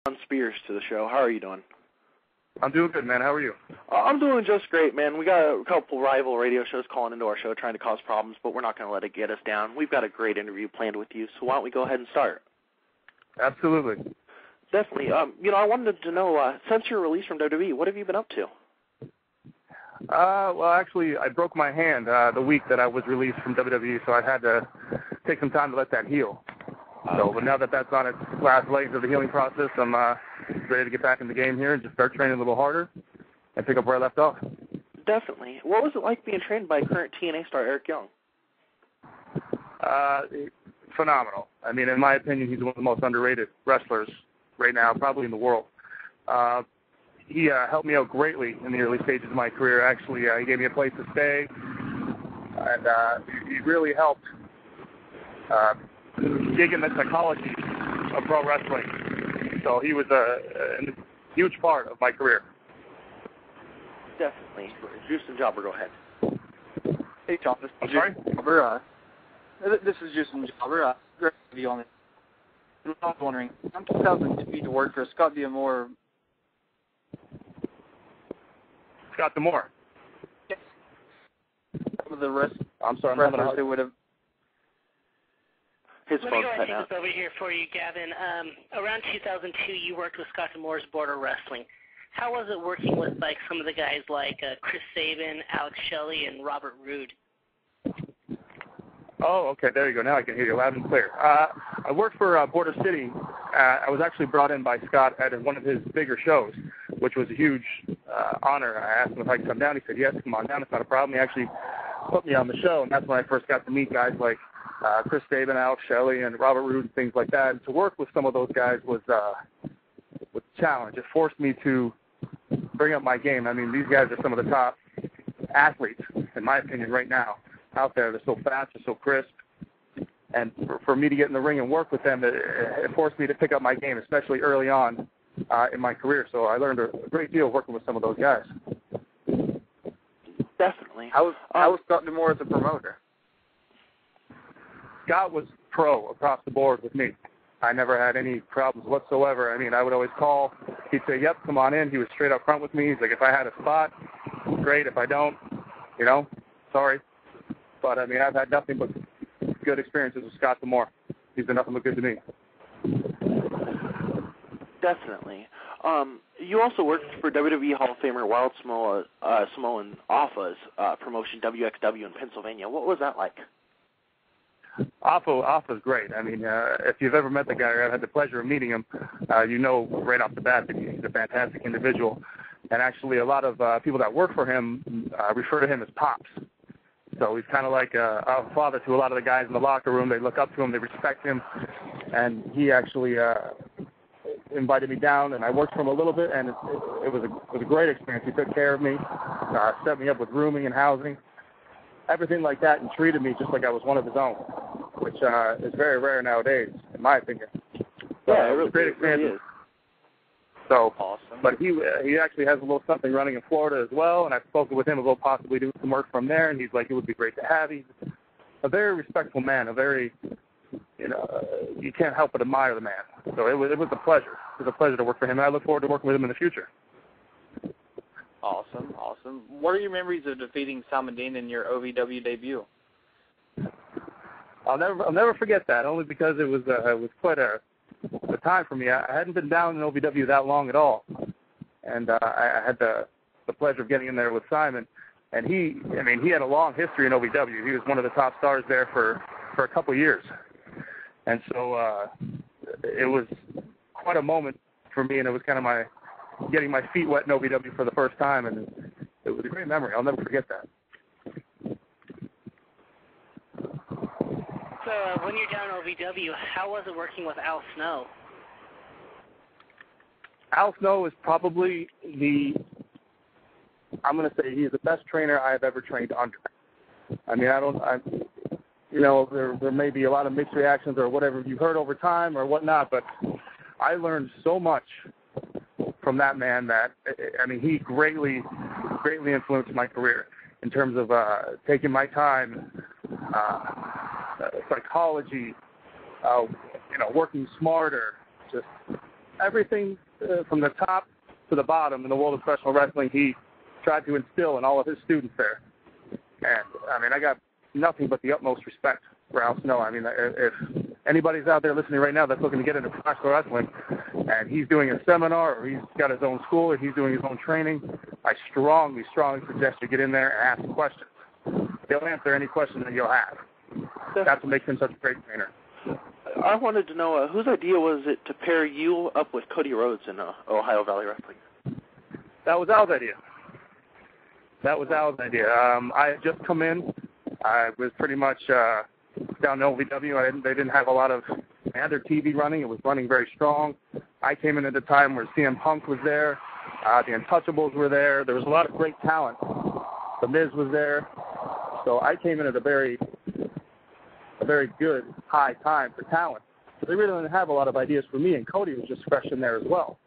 on Spears to the show. How are you doing? I'm doing good, man. How are you? I'm doing just great, man. We got a couple rival radio shows calling into our show trying to cause problems, but we're not going to let it get us down. We've got a great interview planned with you, so why don't we go ahead and start? Absolutely. Definitely. I wanted to know, since your release from WWE, what have you been up to? Well, actually, I broke my hand the week that I was released from WWE, so I had to take some time to let that heal. But now that that's on its last legs of the healing process, I'm ready to get back in the game here and just start training a little harder and pick up where I left off. Definitely. What was it like being trained by current TNA star Eric Young? Phenomenal. I mean, in my opinion, he's one of the most underrated wrestlers right now, probably in the world. He helped me out greatly in the early stages of my career. Actually, he gave me a place to stay, and he really helped dig in the psychology of pro wrestling. So he was a huge part of my career. Definitely. Juicin, Jobber, go ahead. Hey, Tom. This is Jobber. This is Juicin, Jobber. Great to be on it. I was wondering, I'm 2002 to work for Scott D'Amore. Scott D'Amore? Yes. Some of the rest. I'm sorry, wrestlers who would have. Let me go ahead and take this over here for you, Gavin. Around 2002, you worked with Scott D'Amore's Border Wrestling. How was it working with some of the guys like Chris Sabin, Alex Shelley, and Robert Roode? Oh, okay, there you go. Now I can hear you loud and clear. I worked for Border City. I was actually brought in by Scott at one of his bigger shows, which was a huge honor. I asked him if I could come down. He said, yes, come on down. It's not a problem. He actually put me on the show, and that's when I first got to meet guys like Chris Sabin, Alex Shelley, and Robert Roode and things like that. And to work with some of those guys was a challenge. It forced me to bring up my game. I mean, these guys are some of the top athletes, in my opinion, right now out there. They're so fast, they're so crisp. And for me to get in the ring and work with them, it forced me to pick up my game, especially early on in my career. So I learned a great deal working with some of those guys. Definitely. How was Scott D'Amore as a promoter? Scott was pro across the board with me. I never had any problems whatsoever. I mean, I would always call. He'd say, yep, come on in. He was straight up front with me. He's like, if I had a spot, great. If I don't, sorry. But, I mean, I've had nothing but good experiences with Scott D'Amore. He's been nothing but good to me. Definitely. You also worked for WWE Hall of Famer Wild Samoan Alpha's promotion, WXW, in Pennsylvania. What was that like? Alpha's great. I mean, if you've ever met the guy, or I've had the pleasure of meeting him, you know right off the bat that he's a fantastic individual. And actually, a lot of people that work for him refer to him as Pops. So he's kind of like a father to a lot of the guys in the locker room. They look up to him, they respect him. And he actually invited me down, and I worked for him a little bit, and it was a great experience. He took care of me, set me up with rooming and housing, everything like that, and treated me just like I was one of his own, which is very rare nowadays, in my opinion. So yeah, it was a great experience. Really is. So awesome. But he actually has a little something running in Florida as well, and I've spoken with him about possibly doing some work from there, and he's like, it would be great to have. He's a very respectful man, a very, you can't help but admire the man. So it was a pleasure. It was a pleasure to work for him, and I look forward to working with him in the future. Awesome. What are your memories of defeating Simon Dean in your OVW debut? I'll never forget that, only because it was quite a time for me. I hadn't been down in OVW that long at all, and I had the pleasure of getting in there with Simon. And he had a long history in OVW. He was one of the top stars there for a couple of years, and so it was quite a moment for me, and it was kind of getting my feet wet in OVW for the first time, and it was a great memory. I'll never forget that. So when you're down in OVW, how was it working with Al Snow? Al Snow is probably I'm going to say he's the best trainer I've ever trained under. I mean, there may be a lot of mixed reactions or whatever you've heard over time or whatnot, but I learned so much from that man that, I mean, he greatly influenced my career in terms of taking my time, psychology, working smarter, just everything from the top to the bottom in the world of professional wrestling, he tried to instill in all of his students there. And, I mean, I got nothing but the utmost respect for Al Snow. I mean, if anybody's out there listening right now that's looking to get into professional wrestling and he's doing a seminar or he's got his own school or he's doing his own training, I strongly, strongly suggest you get in there and ask questions. They'll answer any question that you'll have. That's what makes him such a great trainer. I wanted to know whose idea was it to pair you up with Cody Rhodes in Ohio Valley Wrestling? That was Al's idea. I had just come in. I was pretty much down in OVW. They didn't have a lot of they had their TV running. It was running very strong. I came in at a time where CM Punk was there. The Untouchables were there. There was a lot of great talent. The Miz was there. So I came in at a very good, high time for talent. So they really didn't have a lot of ideas for me, and Cody was just fresh in there as well.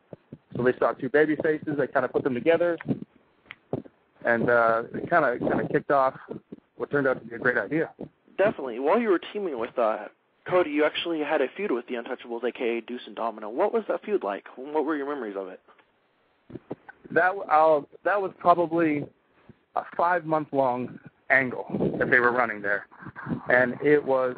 So they saw two baby faces. They kind of put them together, and it kind of kicked off what turned out to be a great idea. Definitely. While you were teaming with Cody, you actually had a feud with the Untouchables, a.k.a. Juicin Domino. What was that feud like? What were your memories of it? That was probably a 5-month-long angle that they were running there. And it was,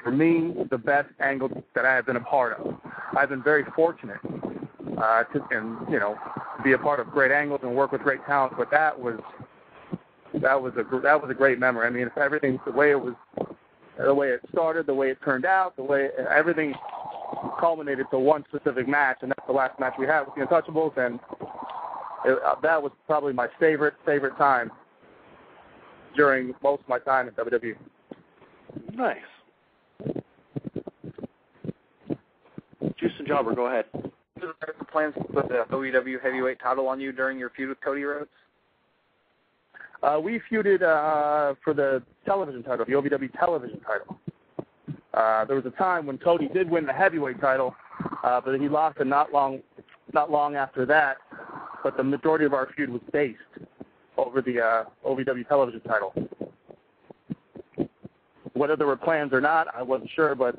for me, the best angle that I have been a part of. I've been very fortunate to be a part of great angles and work with great talent, but that was a great memory. I mean, everything, the way it started, the way it turned out, everything culminated to one specific match, and that's the last match we had with the Untouchables, and that was probably my favorite time during most of my time in WWE. Nice. Juicin Jobber, go ahead. Are there plans to put the OVW heavyweight title on you during your feud with Cody Rhodes? We feuded for the television title, the OVW television title. There was a time when Cody did win the heavyweight title, but he lost it not long after that. But the majority of our feud was based over the OVW television title. Whether there were plans or not, I wasn't sure, but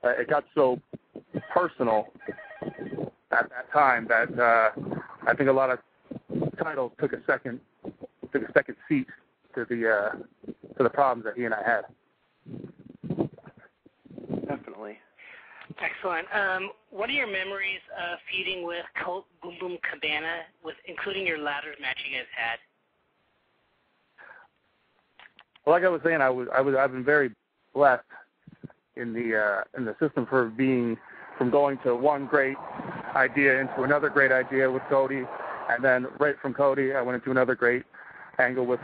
it got so personal at that time that I think a lot of titles took a second seat to the problems that he and I had. Definitely. Excellent. What are your memories of feuding with Colt Boom Boom Cabana, including your ladders match you guys had? Well, like I was saying, I've been very blessed in the system from going to one great idea into another great idea with Cody, and then right from Cody, I went into another great angle with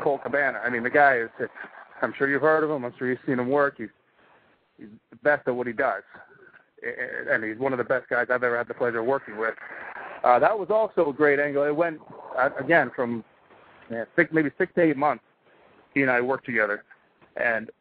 Colt Cabana. I mean, the guy I'm sure you've heard of him. I'm sure you've seen him work. He's the best at what he does, and he's one of the best guys I've ever had the pleasure of working with. That was also a great angle. It went, again, from maybe 6 to 8 months. He and I worked together, and